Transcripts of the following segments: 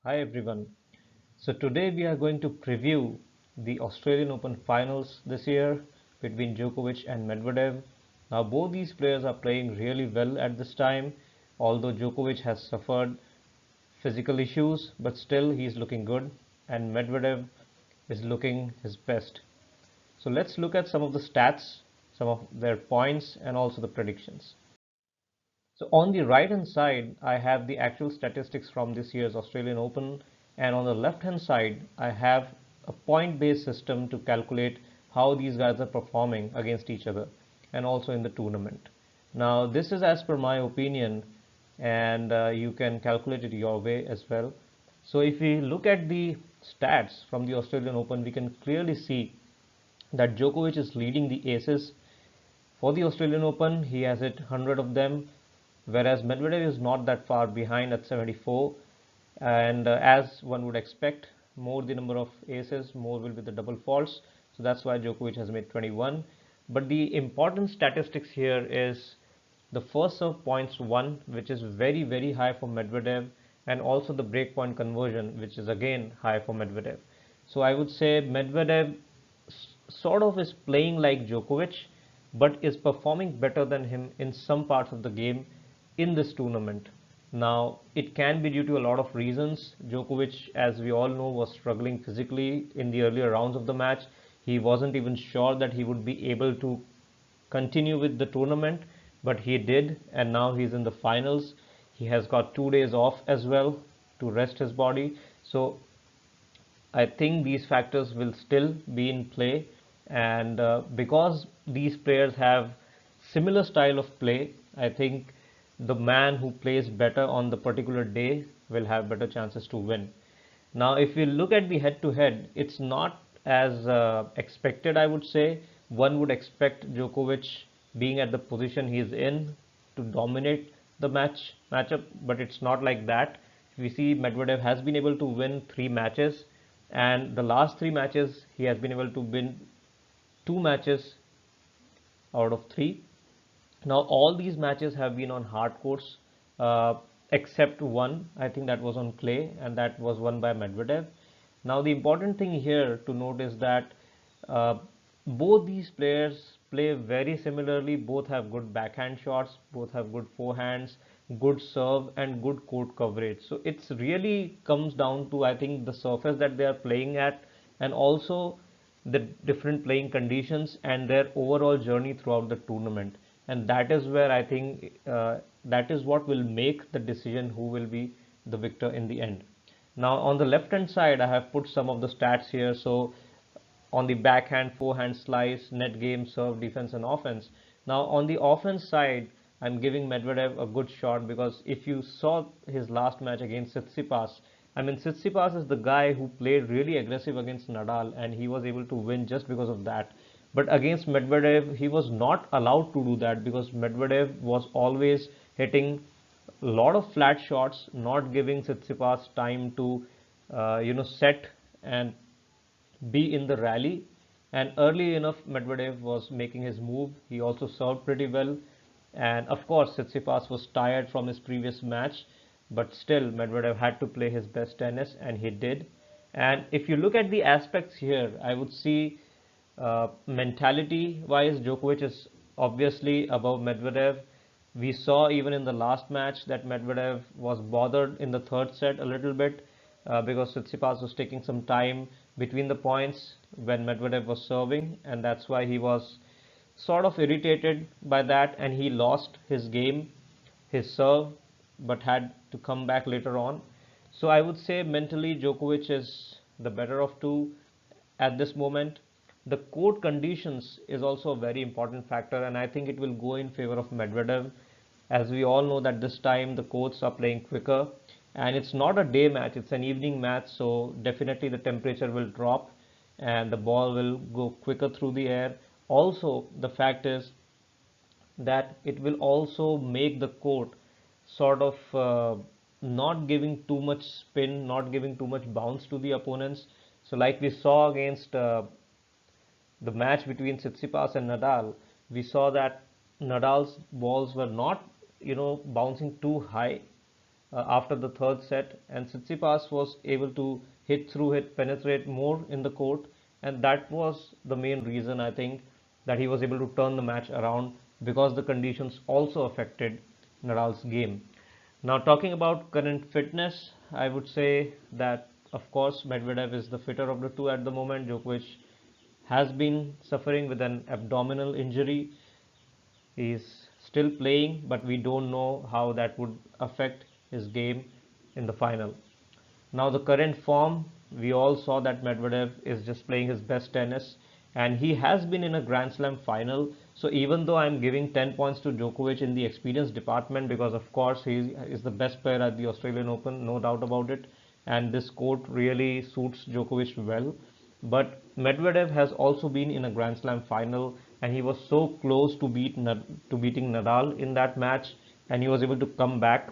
Hi everyone. So today we are going to preview the Australian Open finals this year between Djokovic and Medvedev. Now both these players are playing really well at this time, although Djokovic has suffered physical issues, but still he is looking good and Medvedev is looking his best. So let's look at some of the stats, some of their points and also the predictions. So on the right hand side, I have the actual statistics from this year's Australian Open, and on the left hand side, I have a point based system to calculate how these guys are performing against each other and also in the tournament. Now, this is as per my opinion, and you can calculate it your way as well. So, if we look at the stats from the Australian Open, we can clearly see that Djokovic is leading the aces for the Australian Open. He has hit 100 of them, whereas Medvedev is not that far behind at 74. And as one would expect, more the number of aces, more will be the double faults. So that's why Djokovic has made 21. But the important statistics here is the first serve points won, which is very high for Medvedev, and also the breakpoint conversion, which is again high for Medvedev. So I would say Medvedev sort of is playing like Djokovic, but is performing better than him in some parts of the game in this tournament. Now, it can be due to a lot of reasons. Djokovic, as we all know, was struggling physically in the earlier rounds of the match. He wasn't even sure that he would be able to continue with the tournament, but he did, and now he's in the finals. He has got 2 days off as well to rest his body. So I think these factors will still be in play, and because these players have similar style of play, I think the man who plays better on the particular day will have better chances to win. Now, if we look at the head-to-head, it's not as expected, I would say. One would expect Djokovic, being at the position he is in, to dominate the matchup, but it's not like that. We see Medvedev has been able to win 3 matches, and the last 3 matches he has been able to win 2 matches out of 3. Now all these matches have been on hard courts, except one. I think that was on clay, and that was won by Medvedev. Now the important thing here to note is that uh, both these players play very similarly. Both have good backhand shots, both have good forehands, good serve, and good court coverage. So it's really comes down to, I think, the surface that they are playing at, and also the different playing conditions and their overall journey throughout the tournament. And that is where I think that is what will make the decision who will be the victor in the end. Now on the left hand side, I have put some of the stats here. So on the backhand, forehand, slice, net game, serve, defense, and offense. Now on the offense side, I'm giving Medvedev a good shot, because if you saw his last match against Tsitsipas, I mean, Tsitsipas is the guy who played really aggressive against Nadal, and he was able to win just because of that. But against Medvedev, he was not allowed to do that, because Medvedev was always hitting a lot of flat shots, not giving Tsitsipas time to, set and be in the rally. And early enough, Medvedev was making his move. He also served pretty well. And of course, Tsitsipas was tired from his previous match, but still, Medvedev had to play his best tennis, and he did. And if you look at the aspects here, I would see mentality wise, Djokovic is obviously above Medvedev. We saw even in the last match that Medvedev was bothered in the third set a little bit, because Tsitsipas was taking some time between the points when Medvedev was serving, and that's why he was sort of irritated by that, and he lost his game, his serve, but had to come back later on. So I would say mentally Djokovic is the better of two at this moment. The court conditions is also a very important factor, and I think it will go in favor of Medvedev, as we all know that this time the courts are playing quicker, and it's not a day match, it's an evening match, so definitely the temperature will drop and the ball will go quicker through the air. Also, the fact is that it will also make the court sort of not giving too much spin, not giving too much bounce to the opponents. So, like we saw against the match between Tsitsipas and Nadal, we saw that Nadal's balls were not, bouncing too high. after the third set, and Tsitsipas was able to hit through it, penetrate more in the court, and that was the main reason I think that he was able to turn the match around because the conditions also affected Nadal's game. Now, talking about current fitness, I would say that of course Medvedev is the fitter of the two at the moment. Djokovic has been suffering with an abdominal injury. He is still playing, but we don't know how that would affect his game in the final. Now, the current form, we all saw that Medvedev is just playing his best tennis, and he has been in a Grand Slam final. So, even though I'm giving 10 points to Djokovic in the experience department, because of course he is the best player at the Australian Open, no doubt about it, and this court really suits Djokovic well. But Medvedev has also been in a Grand Slam final, and he was so close to beating Nadal in that match, and he was able to come back.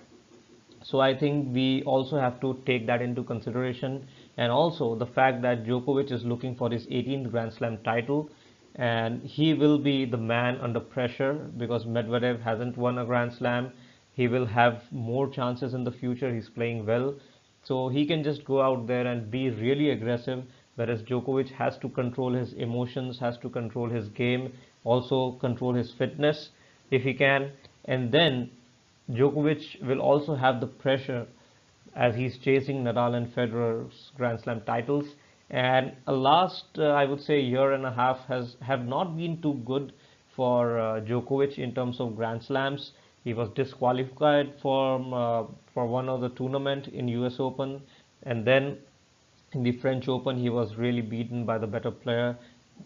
So I think we also have to take that into consideration, and also the fact that Djokovic is looking for his 18th Grand Slam title, and he will be the man under pressure because Medvedev hasn't won a Grand Slam. He will have more chances in the future. He's playing well, so he can just go out there and be really aggressive, whereas Djokovic has to control his emotions, has to control his game, also control his fitness if he can, and then Djokovic will also have the pressure as he's chasing Nadal and Federer's Grand Slam titles. And a last, I would say, year and a half has have not been too good for Djokovic in terms of Grand Slams. He was disqualified for one of the tournament in US Open, and then in the French Open he was really beaten by the better player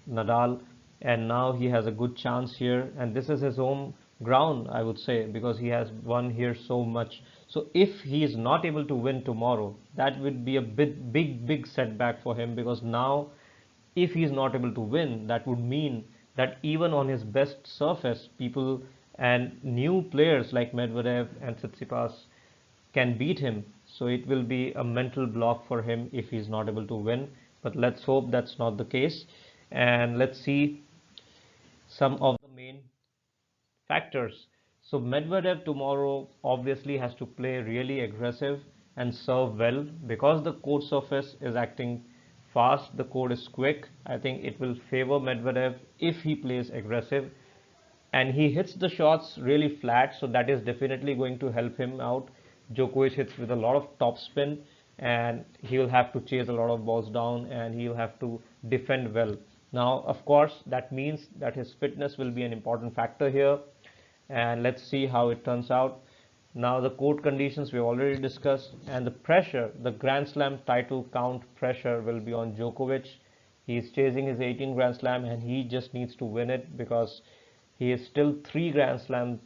Nadal, and now he has a good chance here, and this is his home ground I would say, because he has won here so much. So if he is not able to win tomorrow, that would be a big setback for him, because now if he is not able to win, that would mean that even on his best surface, people and new players like Medvedev and Tsitsipas can beat him. So it will be a mental block for him if he's not able to win. But let's hope that's not the case. And let's see some of the main factors. So Medvedev tomorrow obviously has to play really aggressive and serve well because the court surface is acting fast, the court is quick. I think it will favor Medvedev if he plays aggressive and he hits the shots really flat, so that is definitely going to help him out. Djokovic hits with a lot of topspin, and he will have to chase a lot of balls down, and he will have to defend well. Now, of course, that means that his fitness will be an important factor here, and let's see how it turns out. Now, the court conditions we already discussed, and the pressure, the Grand Slam title count pressure will be on Djokovic. He is chasing his 18th Grand Slam, and he just needs to win it because he is still three Grand Slams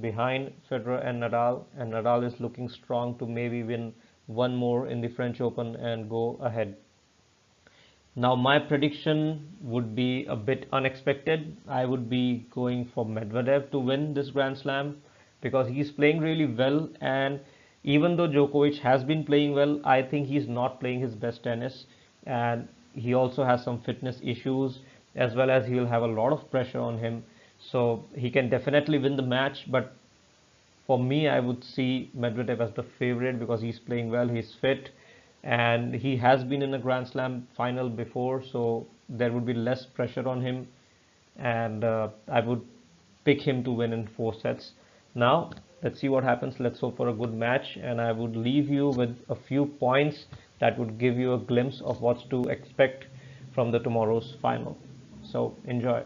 behind Federer and Nadal is looking strong to maybe win one more in the French Open and go ahead. Now, my prediction would be a bit unexpected. I would be going for Medvedev to win this Grand Slam because he's playing really well. And even though Djokovic has been playing well, I think he's not playing his best tennis. And he also has some fitness issues, as well as he will have a lot of pressure on him. So he can definitely win the match. But for me, I would see Medvedev as the favorite because he's playing well, he's fit, and he has been in a Grand Slam final before, so there would be less pressure on him, and I would pick him to win in four sets. Now, let's see what happens. Let's hope for a good match, and I would leave you with a few points that would give you a glimpse of what to expect from the tomorrow's final. So, enjoy.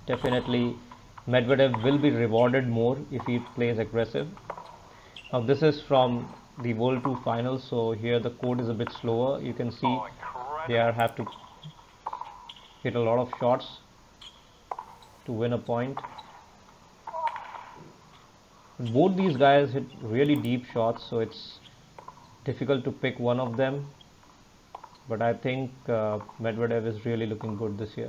definitely Medvedev will be rewarded more if he plays aggressive. Now this is from the World Tour finals, so here the code is a bit slower. You can see they have to hit a lot of shots to win a point. Both these guys hit really deep shots, so it's difficult to pick one of them. But I think Medvedev is really looking good this year.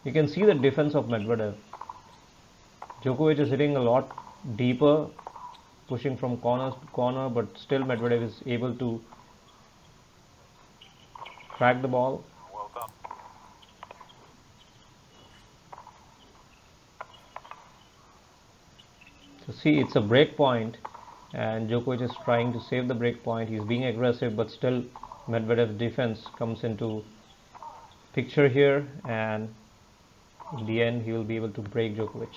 You can see the defense of Medvedev. Djokovic is hitting a lot deeper, pushing from corner to corner, but still Medvedev is able to track the ball. Well done. So see, it's a break point, and Djokovic is trying to save the break point. He's being aggressive, but still Medvedev's defense comes into picture here, and in the end he will be able to break Djokovic.